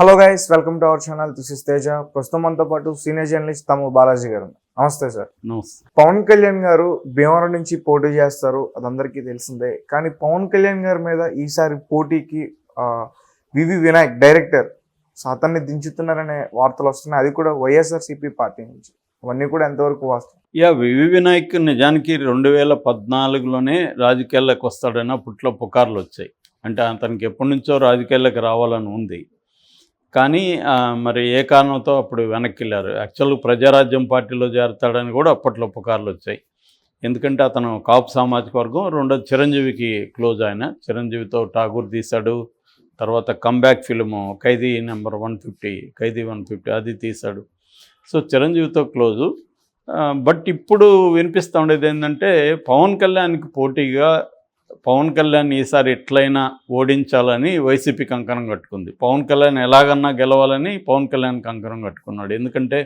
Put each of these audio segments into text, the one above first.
Hello guys, welcome to our channel. This is Teja. ప్రస్తుతం మనతో పాటు సీనియర్ జర్నలిస్ట్ తమ్ము బాలాజీ గారు. నమస్తే సార్. నమస్తే. పవన్ కళ్యాణ్ గారు భీమవరం నుంచి పోటీ చేస్తారు, అదందరికీ తెలిసిందే. కానీ పవన్ కళ్యాణ్ గారి మీద ఈసారి పోటీకి వివి వినాయక్ డైరెక్టర్ అతన్ని దించుతున్నారనే వార్తలు వస్తున్నాయి, అది కూడా వైఎస్ఆర్సీపీ పార్టీ నుంచి. అవన్నీ కూడా ఎంతవరకు వాస్తవం? వివి వినాయక్ నిజానికి 2014లోనే రాజకీయాల్లోకి వస్తాడని అప్పట్లో పుకార్లు వచ్చాయి. అంటే అతనికి ఎప్పటి నుంచో రాజకీయాల్లోకి రావాలని ఉంది, కానీ మరి ఏ కారణంతో అప్పుడు వెనక్కి వెళ్ళారు. యాక్చువల్గా ప్రజారాజ్యం పార్టీలో చేరతాడని కూడా అప్పట్లో పుకార్లు వచ్చాయి. ఎందుకంటే అతను కాపు సామాజిక వర్గం, రెండోది చిరంజీవికి క్లోజ్. ఆయన చిరంజీవితో ఠాగూర్ తీశాడు, తర్వాత కమ్బ్యాక్ ఫిల్ము ఖైదీ నెంబర్ 150, ఖైదీ 150 అది తీశాడు. So చిరంజీవితో close. బట్ ఇప్పుడు వినిపిస్తూ ఉండేది ఏంటంటే పవన్ కళ్యాణ్కి పోటీగా పవన్ కళ్యాణ్ ఈసారి ఎట్లయినా ఓడించాలని వైసీపీ కంకణం కట్టుకుంది. పవన్ కళ్యాణ్ ఎలాగన్నా గెలవాలని పవన్ కళ్యాణ్ కంకణం కట్టుకున్నాడు. ఎందుకంటే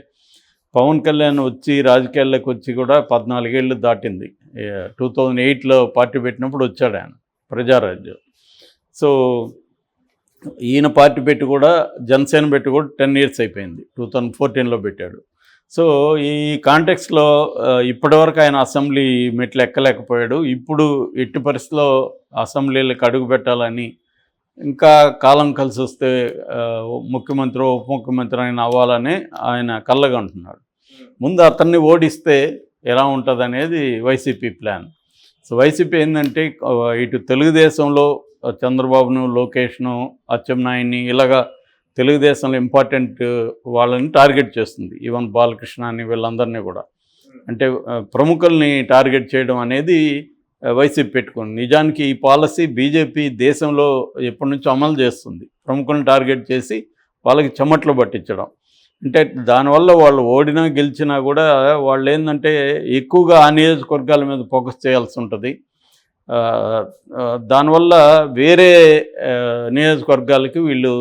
పవన్ కళ్యాణ్ వచ్చి రాజకీయాల్లోకి వచ్చి కూడా 14 ఏళ్ళు దాటింది. 2008లో పార్టీ పెట్టినప్పుడు వచ్చాడు ఆయన, ప్రజారాజ్యం. సో ఈయన పార్టీ పెట్టి కూడా, జనసేన పెట్టి కూడా 10 years అయిపోయింది. 2014లో పెట్టాడు. సో ఈ కాంటెక్స్లో ఇప్పటివరకు ఆయన అసెంబ్లీ మెట్లు ఎక్కలేకపోయాడు. ఇప్పుడు ఎట్టి పరిస్థితిలో అసెంబ్లీలకు అడుగు పెట్టాలని, ఇంకా కాలం కలిసి వస్తే ముఖ్యమంత్రి ఉప ముఖ్యమంత్రి ఆయన అవ్వాలని ఆయన కళ్ళగంటున్నాడు. ముందు అతన్ని ఓడిస్తే ఎలా ఉంటుంది అనేది వైసీపీ ప్లాన్. సో వైసీపీ ఏంటంటే ఇటు తెలుగుదేశంలో చంద్రబాబును, లోకేష్ను, అచ్చెన్నాయుడిని ఇలాగా తెలుగుదేశంలో ఇంపార్టెంట్ వాళ్ళని టార్గెట్ చేస్తుంది. ఈవెన్ బాలకృష్ణ అని వీళ్ళందరినీ కూడా, అంటే ప్రముఖుల్ని టార్గెట్ చేయడం అనేది వైసీపీ పెట్టుకుంది. నిజానికి ఈ పాలసీ బీజేపీ దేశంలో ఎప్పటి నుంచో అమలు చేస్తుంది. ప్రముఖులను టార్గెట్ చేసి వాళ్ళకి చెమట్లు పట్టించడం. అంటే దానివల్ల వాళ్ళు ఓడినా గెలిచినా కూడా వాళ్ళు ఏంటంటే ఎక్కువగా ఆ నియోజకవర్గాల మీద ఫోకస్ చేయాల్సి ఉంటుంది. దానివల్ల వేరే నియోజకవర్గాలకి వీళ్ళు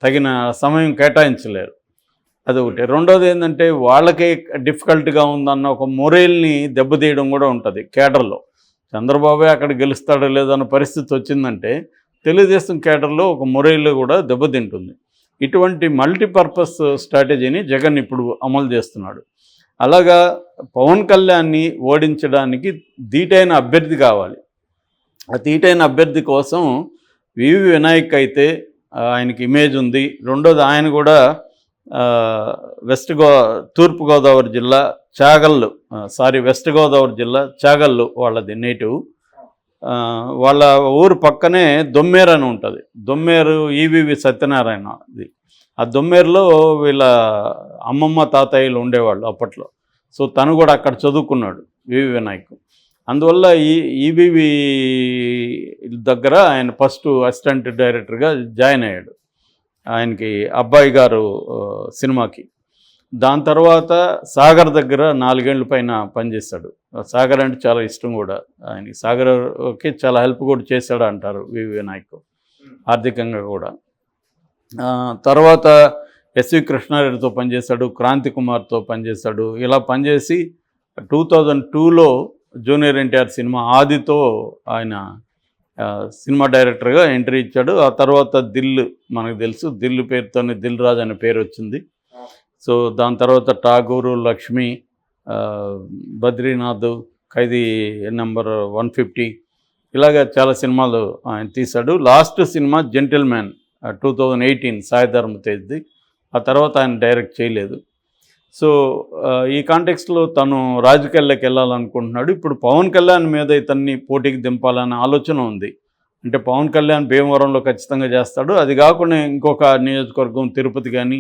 తగిన సమయం కేటాయించలేరు. అదొకటి. రెండోది ఏంటంటే వాళ్ళకే డిఫికల్ట్గా ఉందన్న ఒక మొరేల్ని దెబ్బతీయడం కూడా ఉంటుంది కేడర్లో. చంద్రబాబే అక్కడ గెలుస్తాడో లేదన్న పరిస్థితి వచ్చిందంటే తెలుగుదేశం కేడర్లో ఒక మొరేల్ కూడా దెబ్బతింటుంది. ఇటువంటి మల్టీపర్పస్ స్ట్రాటజీని జగన్ ఇప్పుడు అమలు చేస్తున్నాడు. అలాగా పవన్ కళ్యాణ్ని ఓడించడానికి ధీటైన అభ్యర్థి కావాలి. ఆ ధీటైన అభ్యర్థి కోసం వివి వినాయక్ అయితే ఆయనకి ఇమేజ్ ఉంది. రెండోది ఆయన కూడా తూర్పుగోదావరి జిల్లా చాగల్లు, వెస్ట్ గోదావరి జిల్లా చాగల్లు వాళ్ళది నేటివ్. వాళ్ళ ఊరు పక్కనే దొమ్మేరు అని ఉంటుంది. దొమ్మేరు ఈవివి సత్యనారాయణది. ఆ దొమ్మేరులో వీళ్ళ అమ్మమ్మ తాతయ్యలు ఉండేవాళ్ళు అప్పట్లో. సో తను కూడా అక్కడ చదువుకున్నాడు వివి వినాయక్. అందువల్ల ఈబీవీ దగ్గర ఆయన ఫస్ట్ అసిస్టెంట్ డైరెక్టర్గా జాయిన్ అయ్యాడు ఆయనకి అబ్బాయి గారు సినిమాకి. దాని తర్వాత సాగర్ దగ్గర 4 ఏళ్ళ పైన పనిచేశాడు. సాగర్ అంటే చాలా ఇష్టం కూడా ఆయనకి. సాగర్కి చాలా హెల్ప్ కూడా చేశాడు అంటారు వివి వినాయక్, ఆర్థికంగా కూడా. తర్వాత ఎస్వి కృష్ణారెడ్డితో పనిచేశాడు, క్రాంతి కుమార్తో పనిచేశాడు. ఇలా పనిచేసి 2002లో జూనియర్ ఎన్టీఆర్ సినిమా ఆదితో ఆయన సినిమా డైరెక్టర్గా ఎంట్రీ ఇచ్చాడు. ఆ తర్వాత దిల్, మనకు తెలుసు, దిల్ పేరుతోనే దిల్ రాజు అనే పేరు వచ్చింది. సో దాని తర్వాత ఠాగూరు, లక్ష్మి, బద్రీనాథ్, ఖైదీ నెంబర్ 150 ఇలాగ చాలా సినిమాలు ఆయన తీశాడు. లాస్ట్ సినిమా జెంటిల్మ్యాన్ 2018 సాయి ధర్మ తేజ్ది. ఆ తర్వాత ఆయన డైరెక్ట్ చేయలేదు. సో ఈ కాంటెక్స్లో తను రాజకీయాల్లోకి వెళ్ళాలనుకుంటున్నాడు. ఇప్పుడు పవన్ కళ్యాణ్ మీద ఇతన్ని పోటీకి దింపాలనే ఆలోచన ఉంది. అంటే పవన్ కళ్యాణ్ భీమవరంలో ఖచ్చితంగా చేస్తాడు. అది కాకుండా ఇంకొక నియోజకవర్గం తిరుపతి కానీ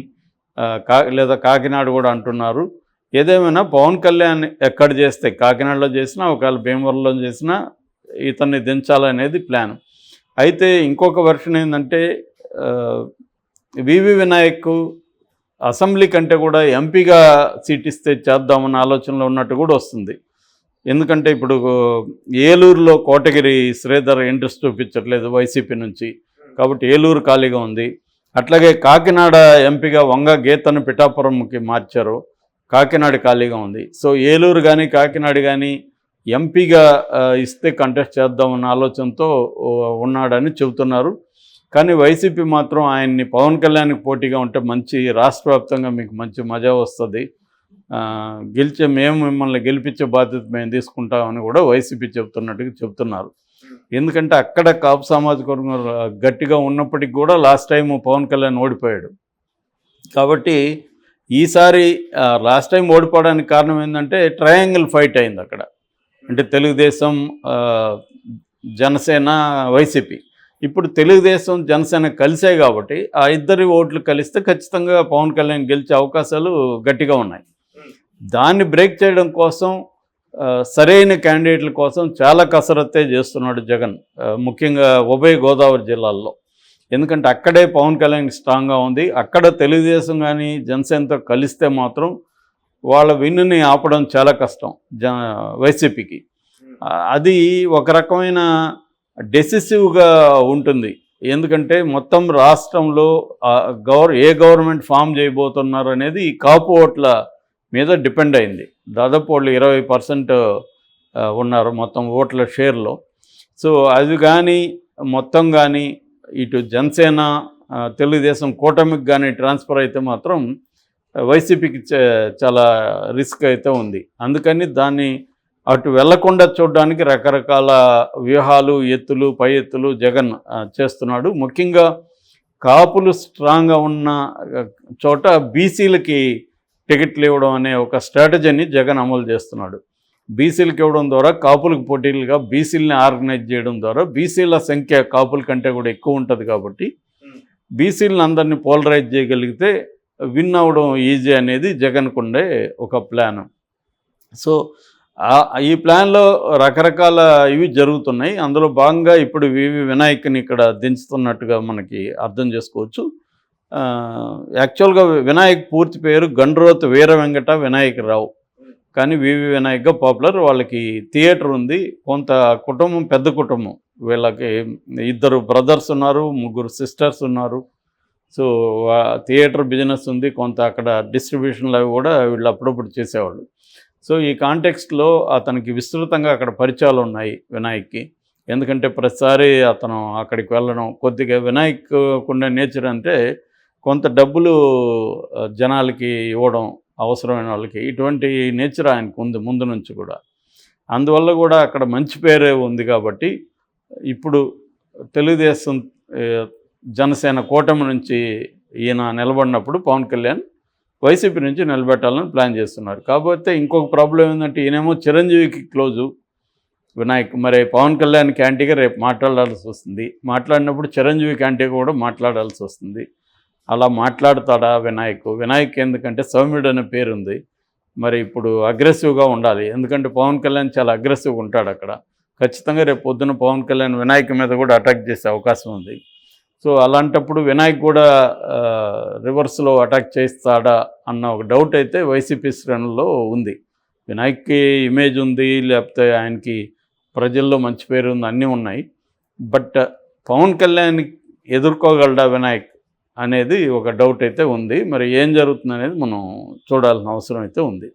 లేదా కాకినాడ కూడా అంటున్నారు. ఏదేమైనా పవన్ కళ్యాణ్ ఎక్కడ చేస్తే, కాకినాడలో చేసినా ఒకవేళ భీమవరంలో చేసినా ఇతన్ని దించాలనేది ప్లాన్. అయితే ఇంకొక వెర్షన్ ఏంటంటే వివి వినాయక్ అసెంబ్లీ కంటే కూడా ఎంపీగా సీట్ ఇస్తే చేద్దామన్న ఆలోచనలో ఉన్నట్టు కూడా వస్తుంది. ఎందుకంటే ఇప్పుడు ఏలూరులో కోటగిరి శ్రీధర్ ఇంట్రెస్ట్ చూపించట్లేదు వైసీపీ నుంచి, కాబట్టి ఏలూరు ఖాళీగా ఉంది. అట్లాగే కాకినాడ ఎంపీగా వంగ గీతను పిఠాపురంకి మార్చారు, కాకినాడ ఖాళీగా ఉంది. సో ఏలూరు కానీ కాకినాడ కానీ ఎంపీగా ఇస్తే కంటెస్ట్ చేద్దామన్న ఆలోచనతో ఉన్నాడని చెబుతున్నారు. కానీ వైసీపీ మాత్రం ఆయన్ని పవన్ కళ్యాణ్కి పోటీగా ఉంటే మంచి రాష్ట్ర వ్యాప్తంగా మీకు మంచి మజా వస్తుంది, మేము మిమ్మల్ని గెలిపించే బాధ్యత మేము తీసుకుంటామని కూడా వైసీపీ చెప్తున్నారు. ఎందుకంటే అక్కడ కాపు సామాజిక వర్గం గట్టిగా ఉన్నప్పటికీ కూడా లాస్ట్ టైం పవన్ కళ్యాణ్ ఓడిపోయాడు. కాబట్టి ఈసారి లాస్ట్ టైం ఓడిపోవడానికి కారణం ఏంటంటే ట్రయాంగిల్ ఫైట్ అయింది అక్కడ. అంటే తెలుగుదేశం, జనసేన, వైసీపీ. ఇప్పుడు తెలుగుదేశం, జనసేన కలిసే కాబట్టి ఆ ఇద్దరి ఓట్లు కలిస్తే ఖచ్చితంగా పవన్ కళ్యాణ్ గెలిచే అవకాశాలు గట్టిగా ఉన్నాయి. దాన్ని బ్రేక్ చేయడం కోసం సరైన క్యాండిడేట్ల కోసం చాలా కసరత్తే చేస్తున్నాడు జగన్, ముఖ్యంగా ఉభయ గోదావరి జిల్లాల్లో. ఎందుకంటే అక్కడే పవన్ కళ్యాణ్ స్ట్రాంగ్గా ఉంది. అక్కడ తెలుగుదేశం కానీ జనసేనతో కలిస్తే మాత్రం వాళ్ళ విన్నుని ఆపడం చాలా కష్టం వైసీపీకి. అది ఒక రకమైన డెసిసివ్గా ఉంటుంది. ఎందుకంటే మొత్తం రాష్ట్రంలో ఏ గవర్నమెంట్ ఫామ్ చేయబోతున్నారు అనేది ఈ కాపు ఓట్ల మీద డిపెండ్ అయింది. దాదాపు వాళ్ళు 20% ఉన్నారు మొత్తం ఓట్ల షేర్లో. సో అది కానీ మొత్తం కానీ ఇటు జనసేన, తెలుగుదేశం కూటమికి కానీ ట్రాన్స్ఫర్ అయితే మాత్రం వైసీపీకి చాలా రిస్క్ అయితే ఉంది. అందుకని దాన్ని అటు వెళ్లకుండా చూడడానికి రకరకాల వ్యూహాలు, పై ఎత్తులు జగన్ చేస్తున్నాడు. ముఖ్యంగా కాపులు స్ట్రాంగ్గా ఉన్న చోట బీసీలకి టికెట్లు ఇవ్వడం అనే ఒక స్ట్రాటజీని జగన్ అమలు చేస్తున్నాడు. బీసీలకు ఇవ్వడం ద్వారా కాపులకు పోటీలుగా బీసీలని ఆర్గనైజ్ చేయడం ద్వారా బీసీల సంఖ్య కాపుల కంటే కూడా ఎక్కువ ఉంటుంది. కాబట్టి బీసీలను అందరినీ పోలరైజ్ చేయగలిగితే విన్ అవ్వడం ఈజీ అనేది జగన్కు ఉండే ఒక ప్లాన్. సో ఈ ప్లాన్లో రకరకాల ఇవి జరుగుతున్నాయి. అందులో భాగంగా ఇప్పుడు వివి వినాయక్ని ఇక్కడ దించుతున్నట్టుగా మనకి అర్థం చేసుకోవచ్చు. యాక్చువల్గా వినాయక్ పూర్తి పేరు గండ్రోత్ వీర వెంకట వినాయకరావు, కానీ వివి వినాయక్గా పాపులర్. వాళ్ళకి థియేటర్ ఉంది. కొంత కుటుంబం పెద్ద కుటుంబం. వీళ్ళకి 2 బ్రదర్స్ ఉన్నారు, 3 సిస్టర్స్ ఉన్నారు. సో థియేటర్ బిజినెస్ ఉంది. కొంత అక్కడ డిస్ట్రిబ్యూషన్లు అవి కూడా వీళ్ళు అప్పుడప్పుడు చేసేవాళ్ళు. సో ఈ కాంటెక్స్ట్లో అతనికి విస్తృతంగా అక్కడ పరిచయాలు ఉన్నాయి వినాయక్కి. ఎందుకంటే ప్రతిసారి అతను అక్కడికి వెళ్ళడం, కొద్దిగా వినాయక్ ఉండే నేచర్ అంటే కొంత డబ్బులు జనాలకి ఇవ్వడం అవసరమైన వాళ్ళకి, ఇటువంటి నేచర్ ఆయనకు ఉంది ముందు నుంచి కూడా. అందువల్ల కూడా అక్కడ మంచి పేరే ఉంది. కాబట్టి ఇప్పుడు తెలుగుదేశం, జనసేన కూటమి నుంచి ఈయన నిలబడినప్పుడు పవన్ కళ్యాణ్ వైసీపీ నుంచి నిలబెట్టాలని ప్లాన్ చేస్తున్నారు. కాకపోతే ఇంకొక ప్రాబ్లం ఏంటంటే ఈయనేమో చిరంజీవికి క్లోజు వినాయక్. మరి పవన్ కళ్యాణ్ క్యాంటీగా రేపు మాట్లాడాల్సి వస్తుంది. మాట్లాడినప్పుడు చిరంజీవి క్యాంటీగా కూడా మాట్లాడాల్సి వస్తుంది. అలా మాట్లాడతాడా వినాయక్ ఎందుకంటే సౌమ్యుడు అనే పేరు ఉంది. మరి ఇప్పుడు అగ్రెసివ్గా ఉండాలి. ఎందుకంటే పవన్ కళ్యాణ్ చాలా అగ్రెసివ్గా ఉంటాడు అక్కడ. ఖచ్చితంగా రేపు పొద్దున పవన్ కళ్యాణ్ వినాయక్ మీద కూడా అటాక్ చేసే అవకాశం ఉంది. సో అలాంటప్పుడు వినాయక్ కూడా రివర్స్లో అటాక్ చేస్తాడా అన్న ఒక డౌట్ అయితే వైసీపీ శ్రేణుల్లో ఉంది. వినాయక్కి ఇమేజ్ ఉంది, లేకపోతే ఆయనకి ప్రజల్లో మంచి పేరు ఉంది, అన్నీ ఉన్నాయి. బట్ పవన్ కళ్యాణ్ ఎదుర్కోగలడా వినాయక్ అనేది ఒక డౌట్ అయితే ఉంది. మరి ఏం జరుగుతుంది అనేది మనం చూడాల్సిన అవసరం అయితే ఉంది.